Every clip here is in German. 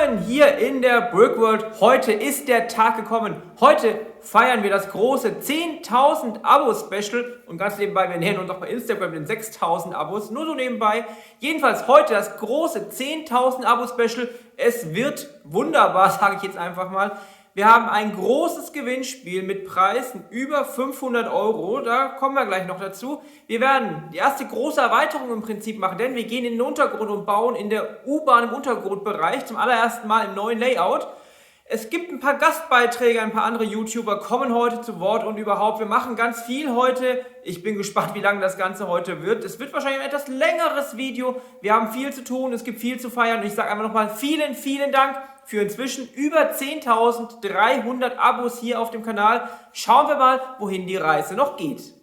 Willkommen hier in der Brickworld. Heute ist der Tag gekommen. Heute feiern wir das große 10.000 Abo-Special. Und ganz nebenbei, wir nähern uns auch bei Instagram den 6.000 Abos. Nur so nebenbei. Jedenfalls heute das große 10.000 Abo-Special. Es wird wunderbar, sage ich jetzt einfach mal. Wir haben ein großes Gewinnspiel mit Preisen über 500 Euro. Da kommen wir gleich noch dazu. Wir werden die erste große Erweiterung im Prinzip machen, denn wir gehen in den Untergrund und bauen in der U-Bahn im Untergrundbereich zum allerersten Mal im neuen Layout. Es gibt ein paar Gastbeiträge, ein paar andere YouTuber kommen heute zu Wort und überhaupt, wir machen ganz viel heute. Ich bin gespannt, wie lange das Ganze heute wird. Es wird wahrscheinlich ein etwas längeres Video. Wir haben viel zu tun, es gibt viel zu feiern und ich sage einfach nochmal vielen, vielen Dank für inzwischen über 10.300 Abos hier auf dem Kanal. Schauen wir mal, wohin die Reise noch geht.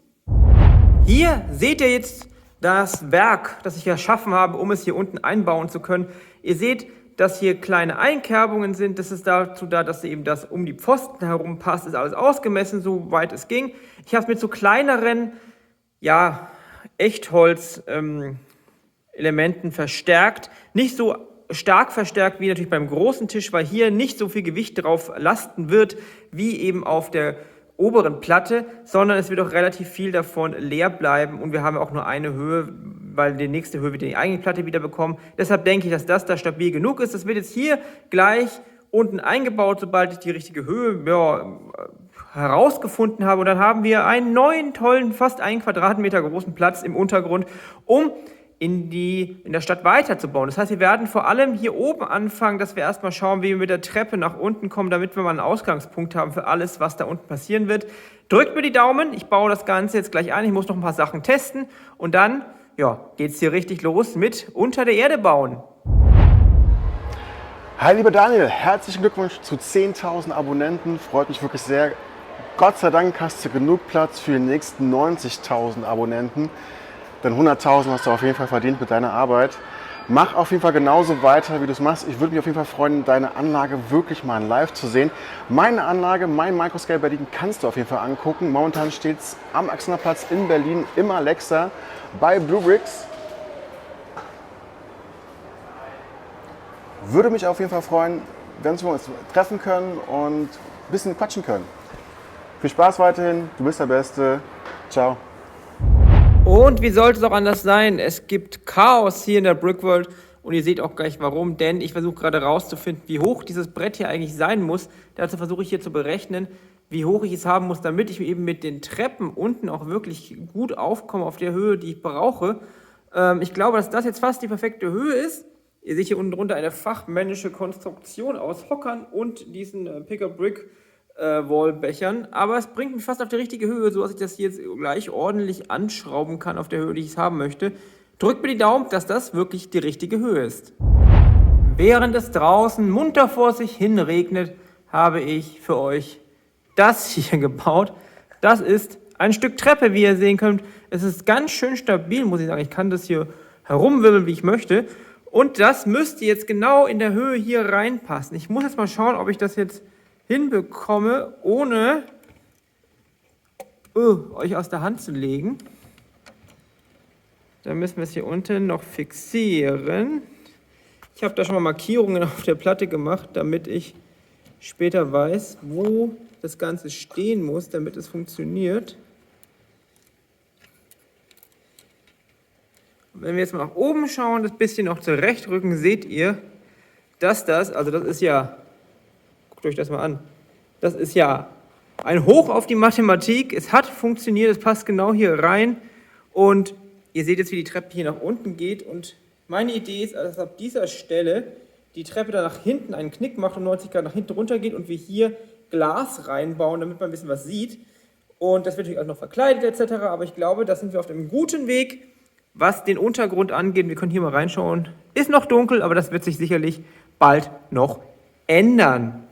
Hier seht ihr jetzt das Werk, das ich erschaffen habe, um es hier unten einbauen zu können. Ihr seht, dass hier kleine Einkerbungen sind. Das ist dazu da, dass eben das um die Pfosten herum passt. Ist alles ausgemessen, so weit es ging. Ich habe es mit so kleineren, ja, Echtholz-Elementen verstärkt. Nicht so stark verstärkt wie natürlich beim großen Tisch, weil hier nicht so viel Gewicht drauf lasten wird, wie eben auf der oberen Platte, sondern es wird auch relativ viel davon leer bleiben und wir haben auch nur eine Höhe, weil die nächste Höhe wird die eigene Platte wieder bekommen. Deshalb denke ich, dass das da stabil genug ist. Das wird jetzt hier gleich unten eingebaut, sobald ich die richtige Höhe herausgefunden habe. Und dann haben wir einen neuen, tollen, fast 1 Quadratmeter großen Platz im Untergrund, um in der Stadt weiterzubauen. Das heißt, wir werden vor allem hier oben anfangen, dass wir erstmal schauen, wie wir mit der Treppe nach unten kommen, damit wir mal einen Ausgangspunkt haben für alles, was da unten passieren wird. Drückt mir die Daumen, ich baue das Ganze jetzt gleich ein, ich muss noch ein paar Sachen testen und dann geht es hier richtig los mit unter der Erde bauen. Hi lieber Daniel, herzlichen Glückwunsch zu 10.000 Abonnenten, freut mich wirklich sehr. Gott sei Dank hast du genug Platz für die nächsten 90.000 Abonnenten. Denn 100.000 hast du auf jeden Fall verdient mit deiner Arbeit. Mach auf jeden Fall genauso weiter, wie du es machst. Ich würde mich auf jeden Fall freuen, deine Anlage wirklich mal live zu sehen. Meine Anlage, mein Microscale Berlin, kannst du auf jeden Fall angucken. Momentan steht es am Axnerplatz in Berlin im Alexa bei Blue Bricks. Würde mich auf jeden Fall freuen, wenn wir uns treffen können und ein bisschen quatschen können. Viel Spaß weiterhin, du bist der Beste. Ciao. Und wie sollte es auch anders sein? Es gibt Chaos hier in der Brickworld und ihr seht auch gleich warum, denn ich versuche gerade herauszufinden, wie hoch dieses Brett hier eigentlich sein muss. Dazu versuche ich hier zu berechnen, wie hoch ich es haben muss, damit ich eben mit den Treppen unten auch wirklich gut aufkomme auf der Höhe, die ich brauche. Ich glaube, dass das jetzt fast die perfekte Höhe ist. Ihr seht hier unten drunter eine fachmännische Konstruktion aus Hockern und diesen Pick-a-Brick Wallbechern, aber es bringt mich fast auf die richtige Höhe, sodass ich das hier jetzt gleich ordentlich anschrauben kann auf der Höhe, die ich es haben möchte. Drückt mir die Daumen, dass das wirklich die richtige Höhe ist. Während es draußen munter vor sich hin regnet, habe ich für euch das hier gebaut. Das ist ein Stück Treppe, wie ihr sehen könnt. Es ist ganz schön stabil, muss ich sagen. Ich kann das hier herumwirbeln, wie ich möchte. Und das müsste jetzt genau in der Höhe hier reinpassen. Ich muss jetzt mal schauen, ob ich das jetzt hinbekomme, ohne euch aus der Hand zu legen. Dann müssen wir es hier unten noch fixieren. Ich habe da schon mal Markierungen auf der Platte gemacht, damit ich später weiß, wo das Ganze stehen muss, damit es funktioniert. Und wenn wir jetzt mal nach oben schauen, das bisschen noch zurechtrücken, seht ihr, dass das ist ja, guckt euch das mal an. Das ist ja ein Hoch auf die Mathematik. Es hat funktioniert, es passt genau hier rein. Und ihr seht jetzt, wie die Treppe hier nach unten geht. Und meine Idee ist, dass ab dieser Stelle die Treppe dann nach hinten einen Knick macht und 90 Grad nach hinten runter geht und wir hier Glas reinbauen, damit man ein bisschen was sieht. Und das wird natürlich auch noch verkleidet etc. Aber ich glaube, da sind wir auf einem guten Weg, was den Untergrund angeht. Wir können hier mal reinschauen. Ist noch dunkel, aber das wird sich sicherlich bald noch ändern.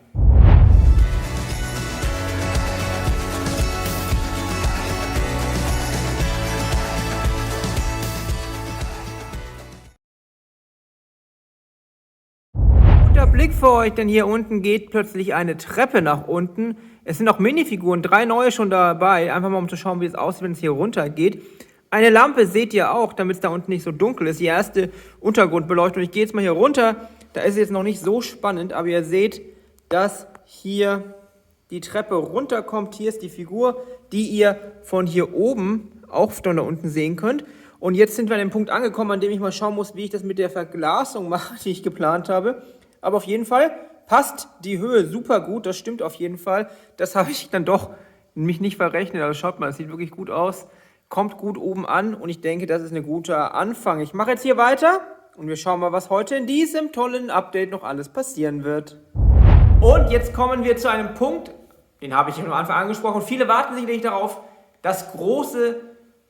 Blick für euch, denn hier unten geht plötzlich eine Treppe nach unten. Es sind auch Minifiguren, 3 neue schon dabei, einfach mal um zu schauen, wie es aussieht, wenn es hier runter geht. Eine Lampe seht ihr auch, damit es da unten nicht so dunkel ist, die erste Untergrundbeleuchtung. Ich gehe jetzt mal hier runter Da ist es jetzt noch nicht so spannend, aber ihr seht, dass hier die Treppe runterkommt. Hier ist die Figur, die ihr von hier oben auch von da unten sehen könnt. Und jetzt sind wir an dem Punkt angekommen, an dem ich mal schauen muss, wie ich das mit der Verglasung mache, die ich geplant habe. Aber auf jeden Fall passt die Höhe super gut, das stimmt auf jeden Fall. Das habe ich dann doch mich nicht verrechnet. Also schaut mal, es sieht wirklich gut aus, kommt gut oben an und ich denke, das ist ein guter Anfang. Ich mache jetzt hier weiter und wir schauen mal, was heute in diesem tollen Update noch alles passieren wird. Und jetzt kommen wir zu einem Punkt, den habe ich am Anfang angesprochen. Viele warten sicherlich darauf, das große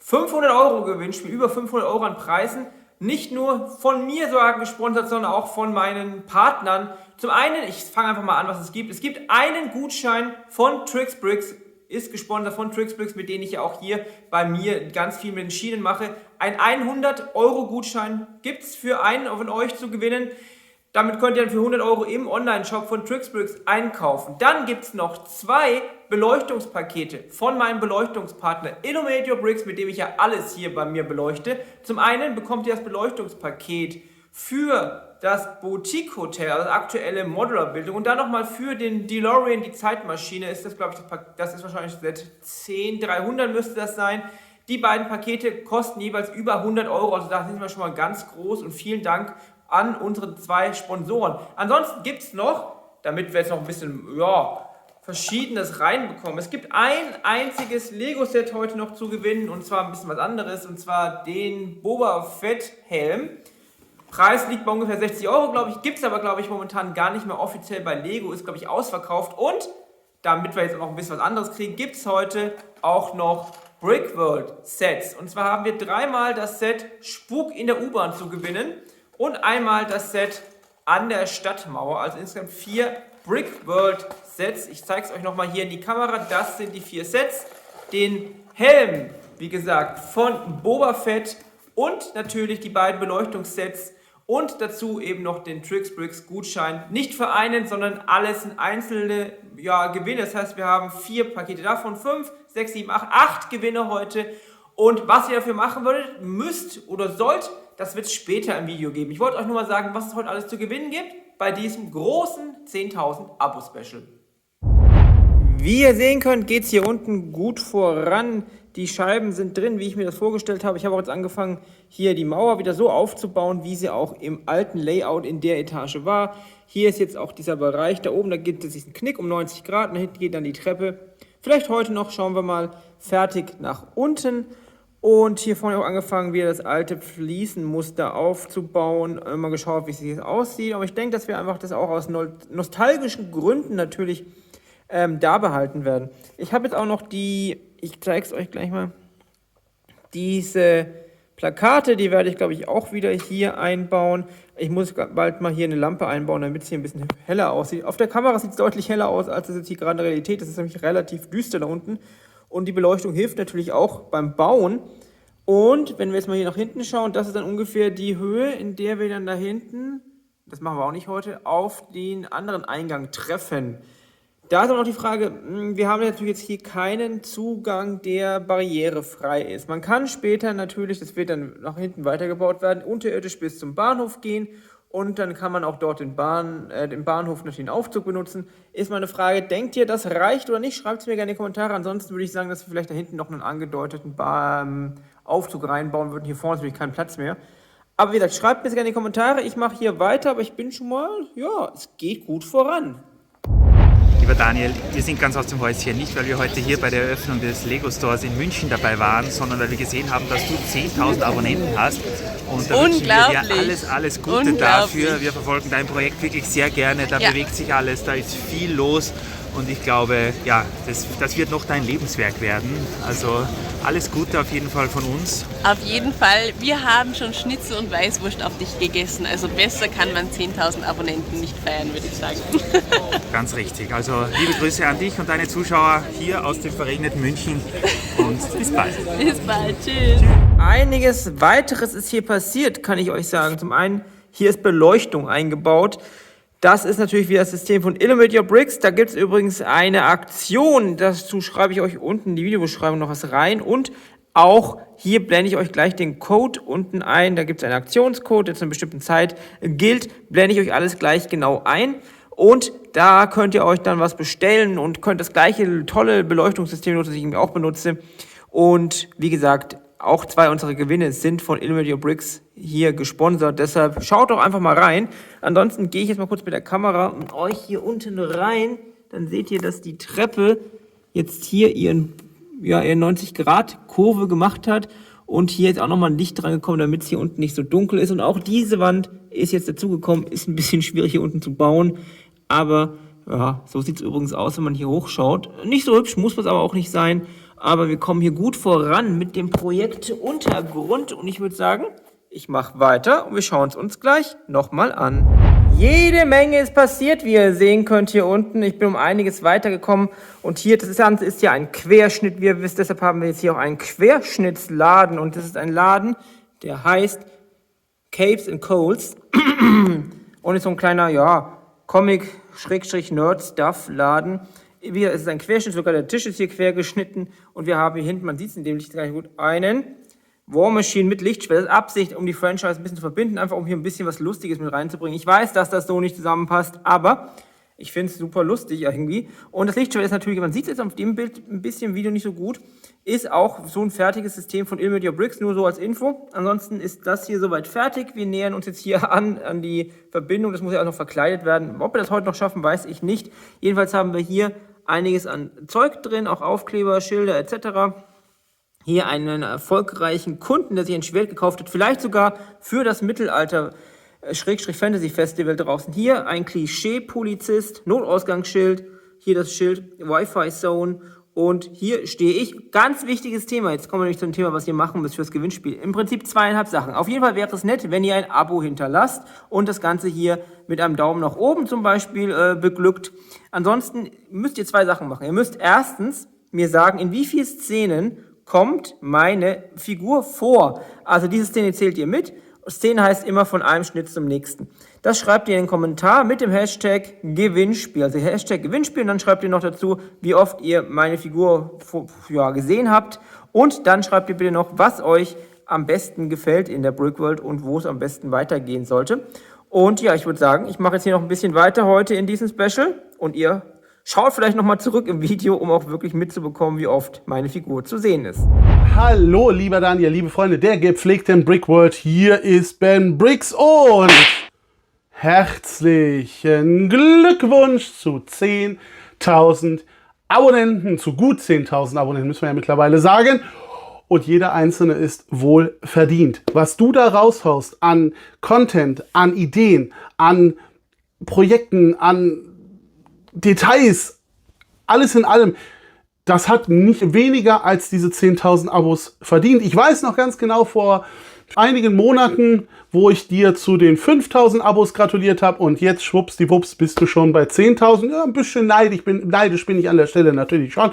500-Euro-Gewinnspiel, über 500 Euro an Preisen, nicht nur von mir sogar gesponsert, sondern auch von meinen Partnern. Zum einen, ich fange einfach mal an, was es gibt. Es gibt einen Gutschein von TrixBricks, ist gesponsert von TrixBricks, mit denen ich ja auch hier bei mir ganz viel mit den Schienen mache. Ein 100-Euro-Gutschein gibt es für einen von euch zu gewinnen. Damit könnt ihr dann für 100 Euro im Online-Shop von TrixBricks einkaufen. Dann gibt es noch 2 Beleuchtungspakete von meinem Beleuchtungspartner Illuminator Bricks, mit dem ich ja alles hier bei mir beleuchte. Zum einen bekommt ihr das Beleuchtungspaket für das Boutique-Hotel, also das aktuelle Modular-Bildung, und dann nochmal für den DeLorean, die Zeitmaschine, ist das, glaube ich, das ist wahrscheinlich seit 10.300 müsste das sein. Die beiden Pakete kosten jeweils über 100 Euro, also da sind wir schon mal ganz groß und vielen Dank an unsere 2 Sponsoren. Ansonsten gibt es noch, damit wir jetzt noch ein bisschen Verschiedenes reinbekommen, es gibt ein einziges Lego-Set heute noch zu gewinnen und zwar ein bisschen was anderes, und zwar den Boba Fett Helm. Preis liegt bei ungefähr 60 Euro, glaube ich, gibt es aber, glaube ich, momentan gar nicht mehr offiziell bei Lego, ist, glaube ich, ausverkauft. Und damit wir jetzt auch noch ein bisschen was anderes kriegen, gibt es heute auch noch Brickworld Sets. Und zwar haben wir 3-mal das Set Spuk in der U-Bahn zu gewinnen und einmal das Set an der Stadtmauer, also insgesamt 4 Brickworld Sets. Ich zeige es euch nochmal hier in die Kamera, das sind die 4 Sets. Den Helm, wie gesagt, von Boba Fett und natürlich die beiden Beleuchtungssets und dazu eben noch den TrixBricks Gutschein. Nicht für einen, sondern alles in einzelne Gewinne. Das heißt, wir haben 4 Pakete davon, 5, 6, 7, 8 Gewinne heute. Und was ihr dafür machen würdet, müsst oder sollt, das wird es später im Video geben. Ich wollte euch nur mal sagen, was es heute alles zu gewinnen gibt bei diesem großen 10.000 Abo-Special. Wie ihr sehen könnt, geht es hier unten gut voran. Die Scheiben sind drin, wie ich mir das vorgestellt habe. Ich habe auch jetzt angefangen, hier die Mauer wieder so aufzubauen, wie sie auch im alten Layout in der Etage war. Hier ist jetzt auch dieser Bereich da oben, da gibt es einen Knick um 90 Grad, und dahinter geht dann die Treppe. Vielleicht heute noch, schauen wir mal, fertig nach unten. Und hier vorne auch angefangen, wieder das alte Fliesenmuster aufzubauen. Mal geschaut, wie es jetzt aussieht. Aber ich denke, dass wir einfach das auch aus nostalgischen Gründen natürlich da behalten werden. Ich habe jetzt auch noch ich zeige es euch gleich mal, diese Plakate, die werde ich, glaube ich, auch wieder hier einbauen. Ich muss bald mal hier eine Lampe einbauen, damit es hier ein bisschen heller aussieht. Auf der Kamera sieht es deutlich heller aus, als es jetzt hier gerade in der Realität ist. Es ist nämlich relativ düster da unten. Und die Beleuchtung hilft natürlich auch beim Bauen. Und wenn wir jetzt mal hier nach hinten schauen, das ist dann ungefähr die Höhe, in der wir dann da hinten, das machen wir auch nicht heute, auf den anderen Eingang treffen. Da ist aber noch die Frage, wir haben natürlich jetzt hier keinen Zugang, der barrierefrei ist. Man kann später natürlich, das wird dann nach hinten weitergebaut werden, unterirdisch bis zum Bahnhof gehen und dann kann man auch dort den Bahnhof natürlich den Aufzug benutzen. Ist mal eine Frage, denkt ihr, das reicht oder nicht? Schreibt es mir gerne in die Kommentare. Ansonsten würde ich sagen, dass wir vielleicht da hinten noch einen angedeuteten Aufzug reinbauen würden. Hier vorne ist natürlich kein Platz mehr. Aber wie gesagt, schreibt mir gerne in die Kommentare. Ich mache hier weiter, aber ich bin schon mal, es geht gut voran. Lieber Daniel, wir sind ganz aus dem Häuschen, nicht weil wir heute hier bei der Eröffnung des Lego Stores in München dabei waren, sondern weil wir gesehen haben, dass du 10.000 Abonnenten hast. Und da wünschen wir dir alles Gute dafür. Wir verfolgen dein Projekt wirklich sehr gerne, da bewegt sich alles, da ist viel los. Und ich glaube, das wird noch dein Lebenswerk werden. Also alles Gute auf jeden Fall von uns. Auf jeden Fall. Wir haben schon Schnitzel und Weißwurst auf dich gegessen. Also besser kann man 10.000 Abonnenten nicht feiern, würde ich sagen. Ganz richtig. Also liebe Grüße an dich und deine Zuschauer hier aus dem verregneten München. Und bis bald. Bis bald. Tschüss. Einiges weiteres ist hier passiert, kann ich euch sagen. Zum einen, hier ist Beleuchtung eingebaut. Das ist natürlich wieder das System von Illuminator Bricks. Da gibt es übrigens eine Aktion, dazu schreibe ich euch unten in die Videobeschreibung noch was rein. Und Auch hier blende ich euch gleich den Code unten ein. Da gibt es einen Aktionscode, der zu einer bestimmten Zeit gilt. Blende ich euch alles gleich genau ein. Und da könnt ihr euch dann was bestellen und könnt das gleiche tolle Beleuchtungssystem nutzen, das ich auch benutze. Und wie gesagt, auch 2 unserer Gewinne sind von Illuminator Bricks hier gesponsert. Deshalb schaut doch einfach mal rein. Ansonsten gehe ich jetzt mal kurz mit der Kamera mit euch hier unten rein. Dann seht ihr, dass die Treppe jetzt hier ihren 90-Grad-Kurve gemacht hat. Und hier ist auch nochmal ein Licht dran gekommen, damit es hier unten nicht so dunkel ist. Und auch diese Wand ist jetzt dazugekommen. Ist ein bisschen schwierig hier unten zu bauen. Aber ja, so sieht es übrigens aus, wenn man hier hochschaut. Nicht so hübsch, muss es aber auch nicht sein. Aber wir kommen hier gut voran mit dem Projekt Untergrund. Und ich würde sagen, ich mache weiter und wir schauen es uns gleich nochmal an. Jede Menge ist passiert, wie ihr sehen könnt hier unten. Ich bin um einiges weitergekommen. Und hier, das Ganze ist ja ein Querschnitt, wie ihr wisst. Deshalb haben wir jetzt hier auch einen Querschnittsladen. Und das ist ein Laden, der heißt Capes and Coals. Und ist so ein kleiner, Comic-Nerd-Stuff-Laden. Es ist ein Querschnitt, sogar der Tisch ist hier quer geschnitten. Und wir haben hier hinten, man sieht es in dem Licht gar nicht gut, einen War Machine mit Lichtschwert. Das ist Absicht, um die Franchise ein bisschen zu verbinden, einfach um hier ein bisschen was Lustiges mit reinzubringen. Ich weiß, dass das so nicht zusammenpasst, aber ich finde es super lustig irgendwie. Und das Lichtschwert ist natürlich, man sieht es jetzt auf dem Bild ein bisschen im Video nicht so gut, ist auch so ein fertiges System von Illuminator Bricks, nur so als Info. Ansonsten ist das hier soweit fertig. Wir nähern uns jetzt hier an die Verbindung. Das muss ja auch noch verkleidet werden. Ob wir das heute noch schaffen, weiß ich nicht. Jedenfalls haben wir hier einiges an Zeug drin, auch Aufkleber, Schilder etc. Hier einen erfolgreichen Kunden, der sich ein Schwert gekauft hat, vielleicht sogar für das Mittelalter-Fantasy-Festival draußen. Hier ein Klischee-Polizist, Notausgangsschild, hier das Schild Wi-Fi-Zone und hier stehe ich. Ganz wichtiges Thema, jetzt kommen wir nämlich zum Thema, was ihr machen müsst fürs Gewinnspiel. Im Prinzip 2,5 Sachen. Auf jeden Fall wäre es nett, wenn ihr ein Abo hinterlasst und das Ganze hier mit einem Daumen nach oben zum Beispiel beglückt. Ansonsten müsst ihr 2 Sachen machen. Ihr müsst erstens mir sagen, in wie vielen Szenen kommt meine Figur vor. Also diese Szene zählt ihr mit. Szene heißt immer von einem Schnitt zum nächsten. Das schreibt ihr in den Kommentar mit dem Hashtag Gewinnspiel. Also Hashtag Gewinnspiel und dann schreibt ihr noch dazu, wie oft ihr meine Figur gesehen habt. Und dann schreibt ihr bitte noch, was euch am besten gefällt in der Brickworld und wo es am besten weitergehen sollte. Und ja, ich würde sagen, ich mache jetzt hier noch ein bisschen weiter heute in diesem Special und ihr schaut vielleicht nochmal zurück im Video, um auch wirklich mitzubekommen, wie oft meine Figur zu sehen ist. Hallo, lieber Daniel, liebe Freunde der gepflegten Brickworld. Hier ist Ben Bricks und herzlichen Glückwunsch zu 10.000 Abonnenten, zu gut 10.000 Abonnenten, müssen wir ja mittlerweile sagen. Und jeder einzelne ist wohl verdient. Was du da raushaust an Content, an Ideen, an Projekten, an Details, alles in allem, das hat nicht weniger als diese 10.000 Abos verdient. Ich weiß noch ganz genau, vor einigen Monaten, wo ich dir zu den 5.000 Abos gratuliert habe und jetzt schwuppsdiwupps bist du schon bei 10.000. Ja, ein bisschen neidisch bin ich an der Stelle natürlich schon.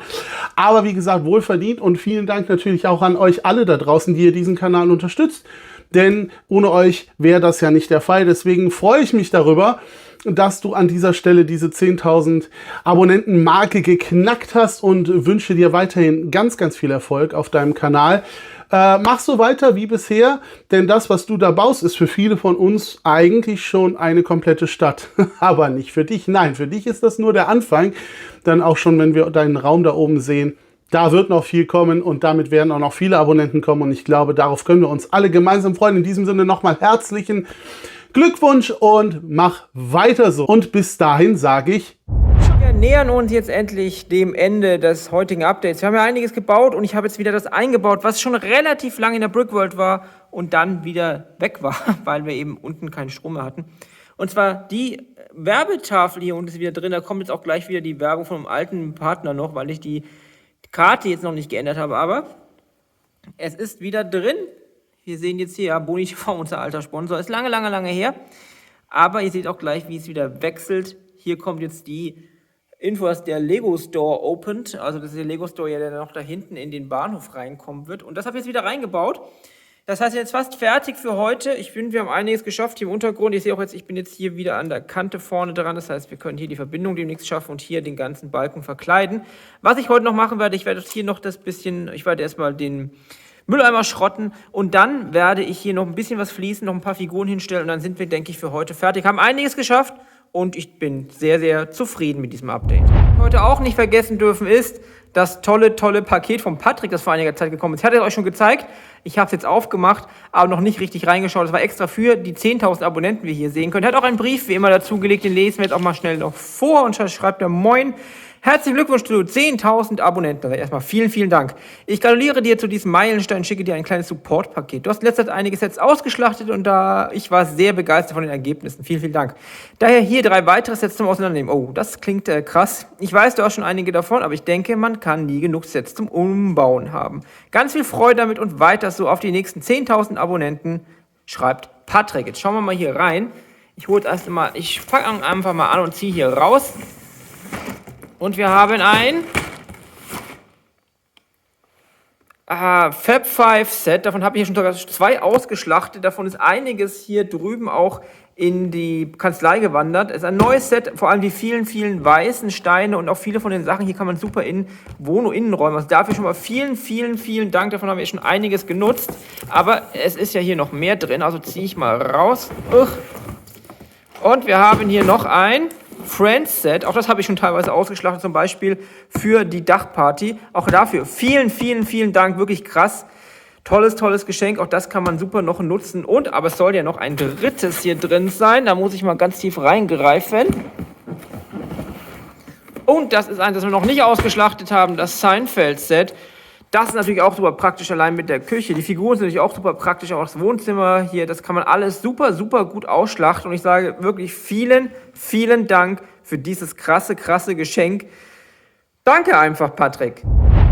Aber wie gesagt, wohlverdient und vielen Dank natürlich auch an euch alle da draußen, die ihr diesen Kanal unterstützt. Denn ohne euch wäre das ja nicht der Fall. Deswegen freue ich mich darüber, dass du an dieser Stelle diese 10.000 Abonnenten-Marke geknackt hast und wünsche dir weiterhin ganz, ganz viel Erfolg auf deinem Kanal. Mach so weiter wie bisher, denn das, was du da baust, ist für viele von uns eigentlich schon eine komplette Stadt. Aber nicht für dich. Nein, für dich ist das nur der Anfang. Dann auch schon, wenn wir deinen Raum da oben sehen, da wird noch viel kommen und damit werden auch noch viele Abonnenten kommen. Und ich glaube, darauf können wir uns alle gemeinsam freuen. In diesem Sinne nochmal herzlichen Glückwunsch und mach weiter so. Und bis dahin sage ich... Wir nähern uns jetzt endlich dem Ende des heutigen Updates. Wir haben ja einiges gebaut und ich habe jetzt wieder das eingebaut, was schon relativ lange in der Brickworld war und dann wieder weg war, weil wir eben unten keinen Strom mehr hatten. Und zwar die Werbetafel hier unten ist wieder drin. Da kommt jetzt auch gleich wieder die Werbung von einem alten Partner noch, weil ich die Karte jetzt noch nicht geändert habe. Aber es ist wieder drin. Wir sehen jetzt hier, ja, Boni TV, unser alter Sponsor, ist lange, lange, lange her. Aber ihr seht auch gleich, wie es wieder wechselt. Hier kommt jetzt die Info, dass der Lego Store opened. Also das ist der Lego Store, der noch da hinten in den Bahnhof reinkommen wird. Und das habe ich jetzt wieder reingebaut. Das heißt, jetzt fast fertig für heute. Ich finde, wir haben einiges geschafft hier im Untergrund. Ich sehe auch jetzt, ich bin jetzt hier wieder an der Kante vorne dran. Das heißt, wir können hier die Verbindung demnächst schaffen und hier den ganzen Balken verkleiden. Was ich heute noch machen werde, ich werde hier noch das bisschen, ich werde erstmal den Mülleimer schrotten und dann werde ich hier noch ein bisschen was fließen, noch ein paar Figuren hinstellen und dann sind wir, denke ich, für heute fertig. Haben einiges geschafft und ich bin sehr, sehr zufrieden mit diesem Update. Was wir heute auch nicht vergessen dürfen ist das tolle Paket von Patrick, das vor einiger Zeit gekommen ist. Ich hatte es euch schon gezeigt, ich habe es jetzt aufgemacht, aber noch nicht richtig reingeschaut. Das war extra für die 10.000 Abonnenten, wie ihr hier sehen könnt. Er hat auch einen Brief, wie immer, dazugelegt, den lesen wir jetzt auch mal schnell noch vor und schreibt er: Moin. Herzlichen Glückwunsch zu 10.000 Abonnenten. Also erstmal vielen, vielen Dank. Ich gratuliere dir zu diesem Meilenstein, schicke dir ein kleines Support-Paket. Du hast in letzter Zeit einige Sets ausgeschlachtet und ich war sehr begeistert von den Ergebnissen. Vielen, vielen Dank. Daher hier 3 weitere Sets zum Auseinandernehmen. Oh, das klingt krass. Ich weiß, du hast schon einige davon, aber ich denke, man kann nie genug Sets zum Umbauen haben. Ganz viel Freude damit und weiter so auf die nächsten 10.000 Abonnenten, schreibt Patrick. Jetzt schauen wir mal hier rein. Ich fange einfach mal an und ziehe hier raus. Und wir haben ein Fab 5 Set. Davon habe ich hier schon 2 ausgeschlachtet. Davon ist einiges hier drüben auch in die Kanzlei gewandert. Es ist ein neues Set, vor allem die vielen, vielen weißen Steine und auch viele von den Sachen. Hier kann man super in Wohnung-Innenräumen. Also dafür schon mal vielen, vielen, vielen Dank. Davon haben wir schon einiges genutzt. Aber es ist ja hier noch mehr drin. Also ziehe ich mal raus. Und wir haben hier noch ein Friends Set, auch das habe ich schon teilweise ausgeschlachtet, zum Beispiel für die Dachparty. Auch dafür vielen, vielen, vielen Dank, wirklich krass. Tolles Geschenk, auch das kann man super noch nutzen. Aber es soll ja noch ein drittes hier drin sein, da muss ich mal ganz tief reingreifen. Und das ist eins, das wir noch nicht ausgeschlachtet haben, das Seinfeld Set. Das ist natürlich auch super praktisch, allein mit der Küche. Die Figuren sind natürlich auch super praktisch, auch das Wohnzimmer hier, das kann man alles super, super gut ausschlachten. Und ich sage wirklich vielen, vielen Dank für dieses krasse Geschenk. Danke einfach, Patrick.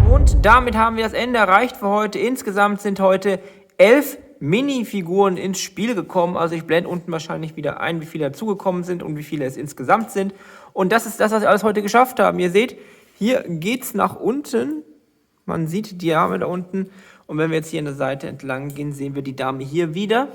Und damit haben wir das Ende erreicht für heute. Insgesamt sind heute 11 Minifiguren ins Spiel gekommen. Also ich blende unten wahrscheinlich wieder ein, wie viele dazugekommen sind und wie viele es insgesamt sind. Und das ist das, was wir alles heute geschafft haben. Ihr seht, hier geht's nach unten. Man sieht die Dame da unten. Und wenn wir jetzt hier an der Seite entlang gehen, sehen wir die Dame hier wieder.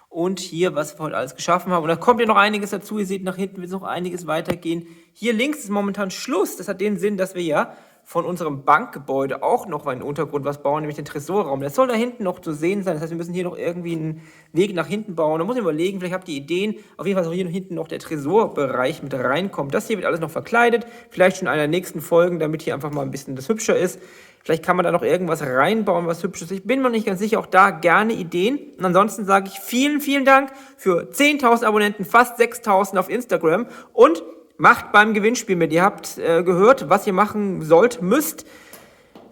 Und hier, was wir heute alles geschaffen haben. Und da kommt ja noch einiges dazu. Ihr seht, nach hinten wird noch einiges weitergehen. Hier links ist momentan Schluss. Das hat den Sinn, dass wir ja von unserem Bankgebäude auch noch einen Untergrund was bauen, nämlich den Tresorraum. Das soll da hinten noch zu sehen sein. Das heißt, wir müssen hier noch irgendwie einen Weg nach hinten bauen. Da muss ich überlegen, vielleicht habt ihr Ideen. Auf jeden Fall soll hier hinten noch der Tresorbereich mit reinkommen. Das hier wird alles noch verkleidet. Vielleicht schon in einer der nächsten Folgen, damit hier einfach mal ein bisschen das hübscher ist. Vielleicht kann man da noch irgendwas reinbauen, was hübsch ist. Ich bin mir nicht ganz sicher, auch da gerne Ideen. Und ansonsten sage ich vielen, vielen Dank für 10.000 Abonnenten, fast 6.000 auf Instagram. Und macht beim Gewinnspiel mit. Ihr habt gehört, was ihr machen müsst.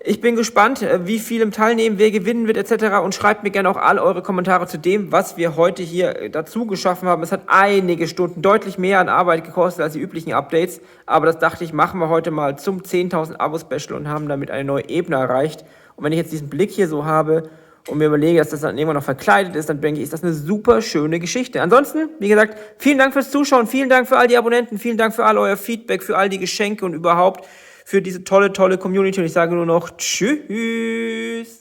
Ich bin gespannt, wie viele teilnehmen, wer gewinnen wird etc. Und schreibt mir gerne auch all eure Kommentare zu dem, was wir heute hier dazu geschaffen haben. Es hat einige Stunden, deutlich mehr an Arbeit gekostet als die üblichen Updates. Aber das dachte ich, machen wir heute mal zum 10.000 Abo-Special und haben damit eine neue Ebene erreicht. Und wenn ich jetzt diesen Blick hier so habe und mir überlege, dass das dann irgendwann noch verkleidet ist, dann denke ich, ist das eine super schöne Geschichte. Ansonsten, wie gesagt, vielen Dank fürs Zuschauen, vielen Dank für all die Abonnenten, vielen Dank für all euer Feedback, für all die Geschenke und überhaupt für diese tolle Community. Und ich sage nur noch Tschüss.